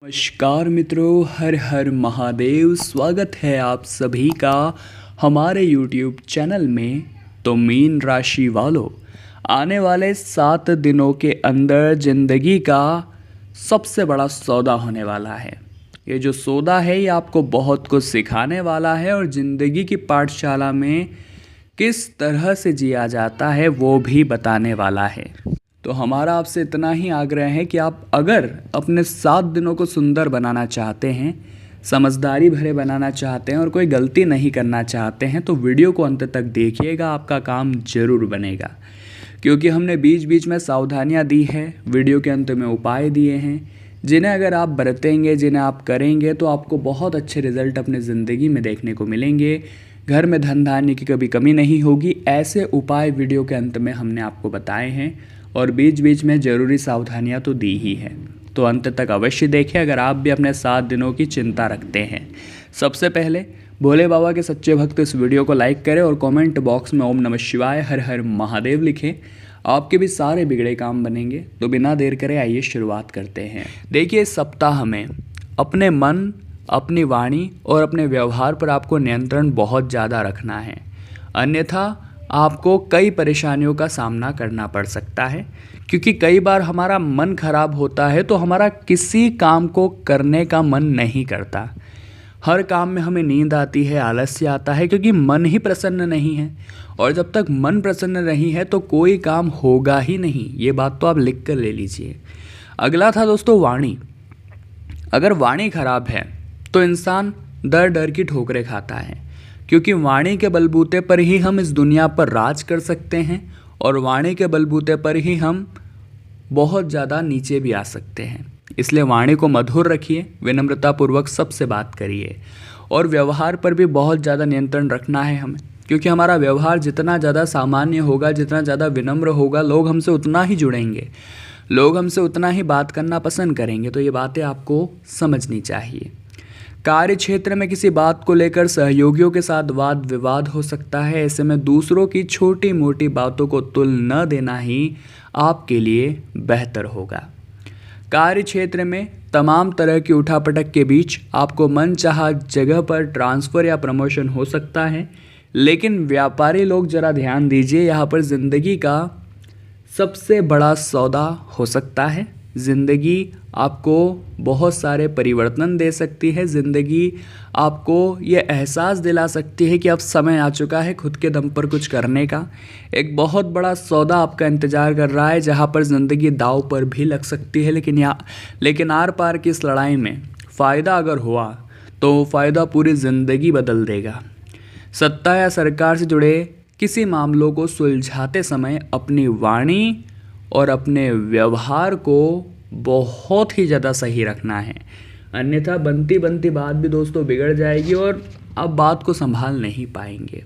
नमस्कार मित्रों, हर हर महादेव। स्वागत है आप सभी का हमारे YouTube चैनल में। तो मीन राशि वालों, आने वाले 7 दिनों के अंदर ज़िंदगी का सबसे बड़ा सौदा होने वाला है। ये जो सौदा है ये आपको बहुत कुछ सिखाने वाला है और ज़िंदगी की पाठशाला में किस तरह से जिया जाता है वो भी बताने वाला है। तो हमारा आपसे इतना ही आग्रह है कि आप अगर अपने 7 दिनों को सुंदर बनाना चाहते हैं, समझदारी भरे बनाना चाहते हैं और कोई गलती नहीं करना चाहते हैं तो वीडियो को अंत तक देखिएगा, आपका काम ज़रूर बनेगा। क्योंकि हमने बीच बीच में सावधानियां दी है, वीडियो के अंत में उपाय दिए हैं, जिन्हें अगर आप बरतेंगे, जिन्हें आप करेंगे तो आपको बहुत अच्छे रिजल्ट अपने ज़िंदगी में देखने को मिलेंगे। घर में धन धान्य की कभी कमी नहीं होगी। ऐसे उपाय वीडियो के अंत में हमने आपको बताए हैं और बीच बीच में ज़रूरी सावधानियां तो दी ही है। तो अंत तक अवश्य देखें अगर आप भी अपने 7 दिनों की चिंता रखते हैं। सबसे पहले भोले बाबा के सच्चे भक्त इस वीडियो को लाइक करें और कमेंट बॉक्स में ओम नमः शिवाय हर हर महादेव लिखें। आपके भी सारे बिगड़े काम बनेंगे। तो बिना देर करे आइए शुरुआत करते हैं। देखिए, इस सप्ताह में अपने मन, अपनी वाणी और अपने व्यवहार पर आपको नियंत्रण बहुत ज़्यादा रखना है, अन्यथा आपको कई परेशानियों का सामना करना पड़ सकता है। क्योंकि कई बार हमारा मन खराब होता है तो हमारा किसी काम को करने का मन नहीं करता। हर काम में हमें नींद आती है, आलस्य आता है, क्योंकि मन ही प्रसन्न नहीं है। और जब तक मन प्रसन्न नहीं है तो कोई काम होगा ही नहीं। ये बात तो आप लिख कर ले लीजिए। अगला था दोस्तों वाणी। अगर वाणी खराब है तो इंसान डर डर की ठोकरें खाता है, क्योंकि वाणी के बलबूते पर ही हम इस दुनिया पर राज कर सकते हैं और वाणी के बलबूते पर ही हम बहुत ज़्यादा नीचे भी आ सकते हैं। इसलिए वाणी को मधुर रखिए, विनम्रतापूर्वक सबसे बात करिए और व्यवहार पर भी बहुत ज़्यादा नियंत्रण रखना है हमें। क्योंकि हमारा व्यवहार जितना ज़्यादा सामान्य होगा, जितना ज़्यादा विनम्र होगा, लोग हमसे उतना ही जुड़ेंगे, लोग हमसे उतना ही बात करना पसंद करेंगे। तो ये बातें आपको समझनी चाहिए। कार्य क्षेत्र में किसी बात को लेकर सहयोगियों के साथ वाद विवाद हो सकता है। ऐसे में दूसरों की छोटी मोटी बातों को तुल न देना ही आपके लिए बेहतर होगा। कार्य क्षेत्र में तमाम तरह की उठापटक के बीच आपको मनचाहा जगह पर ट्रांसफ़र या प्रमोशन हो सकता है। लेकिन व्यापारी लोग ज़रा ध्यान दीजिए, यहाँ पर ज़िंदगी का सबसे बड़ा सौदा हो सकता है। ज़िंदगी आपको बहुत सारे परिवर्तन दे सकती है। ज़िंदगी आपको ये एहसास दिला सकती है कि अब समय आ चुका है खुद के दम पर कुछ करने का। एक बहुत बड़ा सौदा आपका इंतज़ार कर रहा है, जहाँ पर ज़िंदगी दांव पर भी लग सकती है। लेकिन आर पार की इस लड़ाई में फ़ायदा अगर हुआ तो फ़ायदा पूरी ज़िंदगी बदल देगा। सत्ता या सरकार से जुड़े किसी मामलों को सुलझाते समय अपनी वाणी और अपने व्यवहार को बहुत ही ज़्यादा सही रखना है, अन्यथा बनती बनती बात भी दोस्तों बिगड़ जाएगी और आप बात को संभाल नहीं पाएंगे।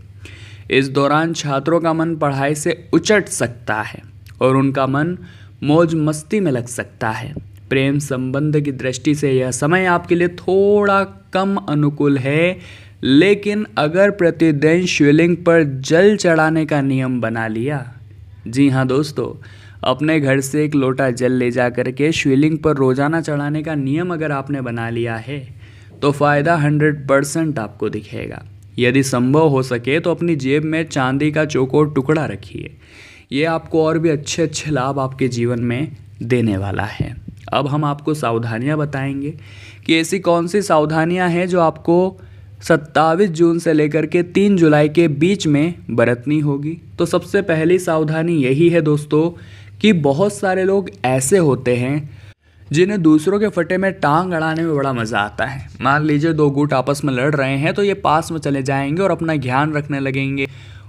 इस दौरान छात्रों का मन पढ़ाई से उचट सकता है और उनका मन मौज मस्ती में लग सकता है। प्रेम संबंध की दृष्टि से यह समय आपके लिए थोड़ा कम अनुकूल है। लेकिन अगर प्रतिदिन शिवलिंग पर जल चढ़ाने का नियम बना लिया, जी हाँ दोस्तों, अपने घर से एक लोटा जल ले जा कर के शिवलिंग पर रोज़ाना चढ़ाने का नियम अगर आपने बना लिया है तो फ़ायदा 100% आपको दिखेगा। यदि संभव हो सके तो अपनी जेब में चांदी का चौकोर टुकड़ा रखिए। ये आपको और भी अच्छे अच्छे लाभ आपके जीवन में देने वाला है। अब हम आपको सावधानियाँ बताएंगे कि ऐसी कौन सी सावधानियाँ हैं जो आपको 27 जून से लेकर के 3 जुलाई के बीच में बरतनी होगी। तो सबसे पहली सावधानी यही है दोस्तों कि बहुत सारे लोग ऐसे होते हैं जिन्हें दूसरों के फटे में टांग अड़ाने में बड़ा मज़ा आता है। मान लीजिए 2 गुट आपस में लड़ रहे हैं तो ये पास में चले जाएंगे और अपना ज्ञान रखने लगेंगे,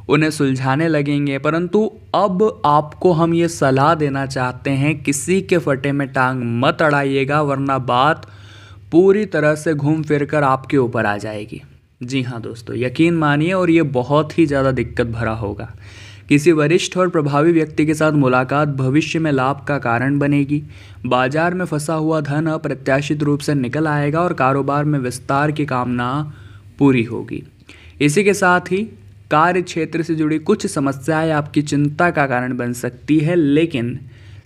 उन्हें सुलझाने लगेंगे। परंतु अब आपको हम ये सलाह देना चाहते हैं, किसी के फटे में टांग मत अड़ाइएगा, वरना बात पूरी तरह से घूम फिर कर आपके ऊपर आ जाएगी। जी हाँ दोस्तों, यकीन मानिए, और ये बहुत ही ज़्यादा दिक्कत भरा होगा। किसी वरिष्ठ और प्रभावी व्यक्ति के साथ मुलाकात भविष्य में लाभ का कारण बनेगी। बाजार में फंसा हुआ धन अप्रत्याशित रूप से निकल आएगा और कारोबार में विस्तार की कामना पूरी होगी। इसी के साथ ही कार्य क्षेत्र से जुड़ी कुछ समस्याएं आपकी चिंता का कारण बन सकती है, लेकिन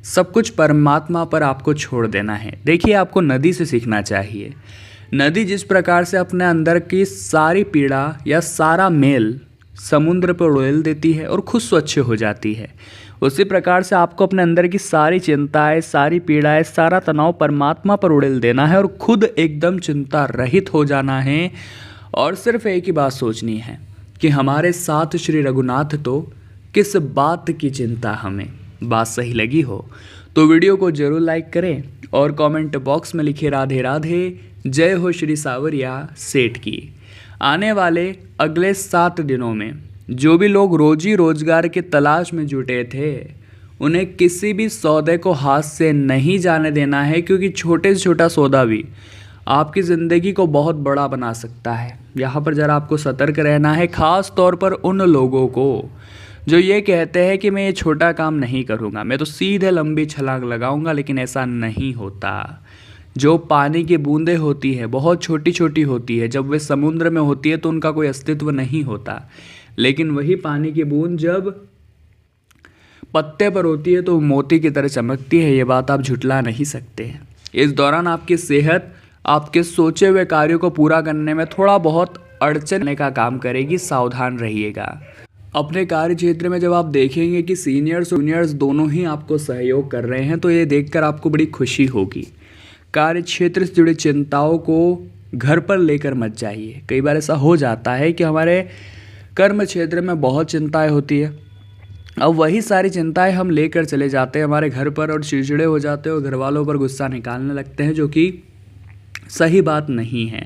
सब कुछ परमात्मा पर आपको छोड़ देना है। देखिए, आपको नदी से सीखना चाहिए। नदी जिस प्रकार से अपने अंदर की सारी पीड़ा या सारा मेल समुद्र पर उड़ेल देती है और खुद स्वच्छ हो जाती है, उसी प्रकार से आपको अपने अंदर की सारी चिंताएं, सारी पीड़ाएं, सारा तनाव परमात्मा पर उड़ेल देना है और खुद एकदम चिंता रहित हो जाना है। और सिर्फ एक ही बात सोचनी है कि हमारे साथ श्री रघुनाथ, तो किस बात की चिंता हमें। बात सही लगी हो तो वीडियो को जरूर लाइक करें और कमेंट बॉक्स में लिखे राधे राधे, जय हो श्री सावरिया सेठ की। आने वाले अगले 7 दिनों में जो भी लोग रोजी रोजगार की तलाश में जुटे थे, उन्हें किसी भी सौदे को हाथ से नहीं जाने देना है, क्योंकि छोटे से छोटा सौदा भी आपकी ज़िंदगी को बहुत बड़ा बना सकता है। यहाँ पर ज़रा आपको सतर्क रहना है, ख़ास तौर पर उन लोगों को जो ये कहते हैं कि मैं ये छोटा काम नहीं करूँगा, मैं तो सीधे लंबी छलांग लगाऊंगा, लेकिन ऐसा नहीं होता। जो पानी की बूंदें होती है बहुत छोटी छोटी होती है, जब वे समुद्र में होती है तो उनका कोई अस्तित्व नहीं होता, लेकिन वही पानी की बूंद जब पत्ते पर होती है तो मोती की तरह चमकती है। ये बात आप झुठला नहीं सकते। इस दौरान आपकी सेहत आपके सोचे हुए कार्यों को पूरा करने में थोड़ा बहुत अड़चन का काम करेगी, सावधान रहिएगा। अपने कार्य क्षेत्र में जब आप देखेंगे कि सीनियर्स और जूनियर्स दोनों ही आपको सहयोग कर रहे हैं, तो ये देखकर आपको बड़ी खुशी होगी। कार्य क्षेत्र से जुड़ी चिंताओं को घर पर लेकर मत जाइए। कई बार ऐसा हो जाता है कि हमारे कर्म क्षेत्र में बहुत चिंताएं होती है, अब वही सारी चिंताएं हम लेकर चले जाते हैं हमारे घर पर और चिड़चिड़े हो जाते हैं और घर वालों पर गुस्सा निकालने लगते हैं, जो कि सही बात नहीं है।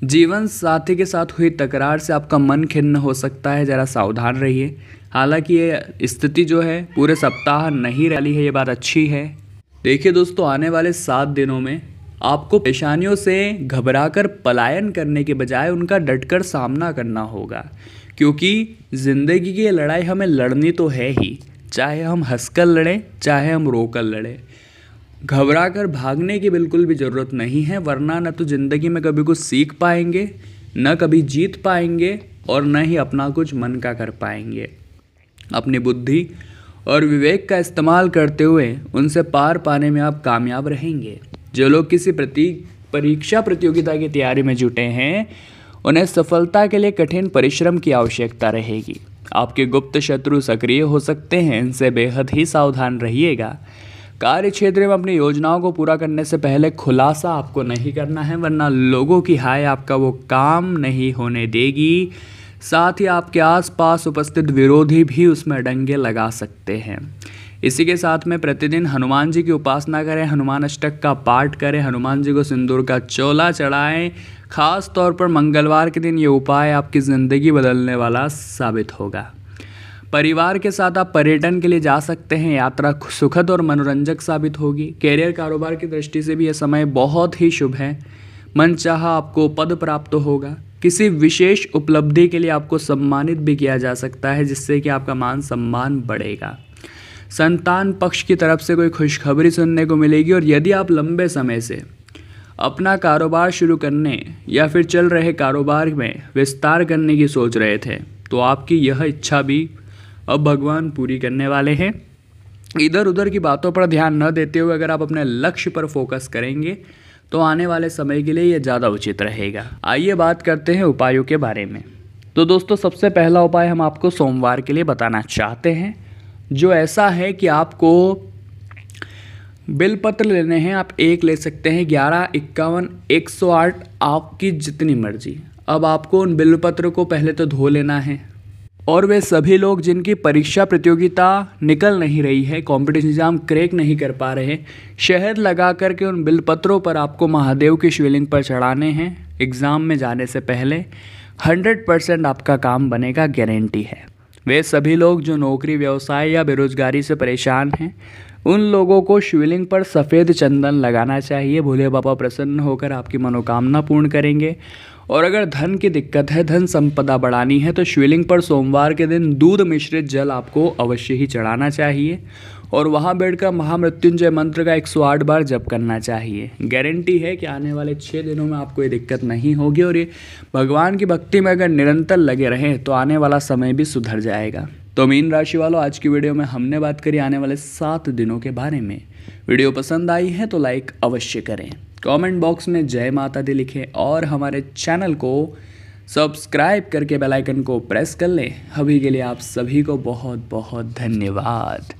जीवन साथी के साथ हुई तकरार से आपका मन खिन्न हो सकता है, ज़रा सावधान रहिए। हालांकि ये स्थिति जो है पूरे सप्ताह नहीं रही है, ये बात अच्छी है। देखिए दोस्तों, आने वाले 7 दिनों में आपको परेशानियों से घबराकर पलायन करने के बजाय उनका डटकर सामना करना होगा, क्योंकि ज़िंदगी की ये लड़ाई हमें लड़नी तो है ही, चाहे हम हंसकर लड़ें चाहे हम रोकर लड़ें। घबराकर भागने की बिल्कुल भी ज़रूरत नहीं है, वरना न तो ज़िंदगी में कभी कुछ सीख पाएंगे, न कभी जीत पाएंगे और न ही अपना कुछ मन का कर पाएंगे। अपनी बुद्धि और विवेक का इस्तेमाल करते हुए उनसे पार पाने में आप कामयाब रहेंगे। जो लोग किसी परीक्षा प्रतियोगिता की तैयारी में जुटे हैं, उन्हें सफलता के लिए कठिन परिश्रम की आवश्यकता रहेगी। आपके गुप्त शत्रु सक्रिय हो सकते हैं, इनसे बेहद ही सावधान रहिएगा। कार्य क्षेत्र में अपनी योजनाओं को पूरा करने से पहले खुलासा आपको नहीं करना है, वरना लोगों की हाय आपका वो काम नहीं होने देगी। साथ ही आपके आसपास उपस्थित विरोधी भी उसमें डंगे लगा सकते हैं। इसी के साथ में प्रतिदिन हनुमान जी की उपासना करें, हनुमान अष्टक का पाठ करें, हनुमान जी को सिंदूर का चोला चढ़ाएं। खास तौर पर मंगलवार के दिन ये उपाय आपकी ज़िंदगी बदलने वाला साबित होगा। परिवार के साथ आप पर्यटन के लिए जा सकते हैं, यात्रा सुखद और मनोरंजक साबित होगी। कैरियर कारोबार की दृष्टि से भी यह समय बहुत ही शुभ है। मनचाहा आपको पद प्राप्त होगा। किसी विशेष उपलब्धि के लिए आपको सम्मानित भी किया जा सकता है, जिससे कि आपका मान सम्मान बढ़ेगा। संतान पक्ष की तरफ से कोई खुशखबरी सुनने को मिलेगी और यदि आप लंबे समय से अपना कारोबार शुरू करने या फिर चल रहे कारोबार में विस्तार करने की सोच रहे थे, तो आपकी यह इच्छा भी अब भगवान पूरी करने वाले हैं। इधर उधर की बातों पर ध्यान न देते हुए अगर आप अपने लक्ष्य पर फोकस करेंगे तो आने वाले समय के लिए यह ज़्यादा उचित रहेगा। आइए बात करते हैं उपायों के बारे में। तो दोस्तों, सबसे पहला उपाय हम आपको सोमवार के लिए बताना चाहते हैं, जो ऐसा है कि आपको बिलपत्र लेने हैं। आप एक ले सकते हैं, 11, 51, 108, आपकी जितनी मर्जी। अब आपको उन बिलपत्र को पहले तो धो लेना है, और वे सभी लोग जिनकी परीक्षा प्रतियोगिता निकल नहीं रही है, कॉम्पिटिशन एग्जाम क्रैक नहीं कर पा रहे, शहद लगा करके उन बिलपत्रों पर आपको महादेव की शिवलिंग पर चढ़ाने हैं। एग्ज़ाम में जाने से पहले 100% आपका काम बनेगा, गारंटी है। वे सभी लोग जो नौकरी, व्यवसाय या बेरोजगारी से परेशान हैं, उन लोगों को शिवलिंग पर सफ़ेद चंदन लगाना चाहिए। भोले बाबा प्रसन्न होकर आपकी मनोकामना पूर्ण करेंगे। और अगर धन की दिक्कत है, धन संपदा बढ़ानी है, तो शिवलिंग पर सोमवार के दिन दूध मिश्रित जल आपको अवश्य ही चढ़ाना चाहिए और वहाँ बैठकर महामृत्युंजय मंत्र का 108 बार जप करना चाहिए। गारंटी है कि आने वाले 6 दिनों में आपको ये दिक्कत नहीं होगी और ये भगवान की भक्ति में अगर निरंतर लगे रहें तो आने वाला समय भी सुधर जाएगा। तो मीन राशि वालों, आज की वीडियो में हमने बात करी आने वाले 7 दिनों के बारे में। वीडियो पसंद आई है तो लाइक अवश्य करें, कमेंट बॉक्स में जय माता दी लिखें और हमारे चैनल को सब्सक्राइब करके बेल आइकन को प्रेस कर लें। अभी के लिए आप सभी को बहुत बहुत धन्यवाद।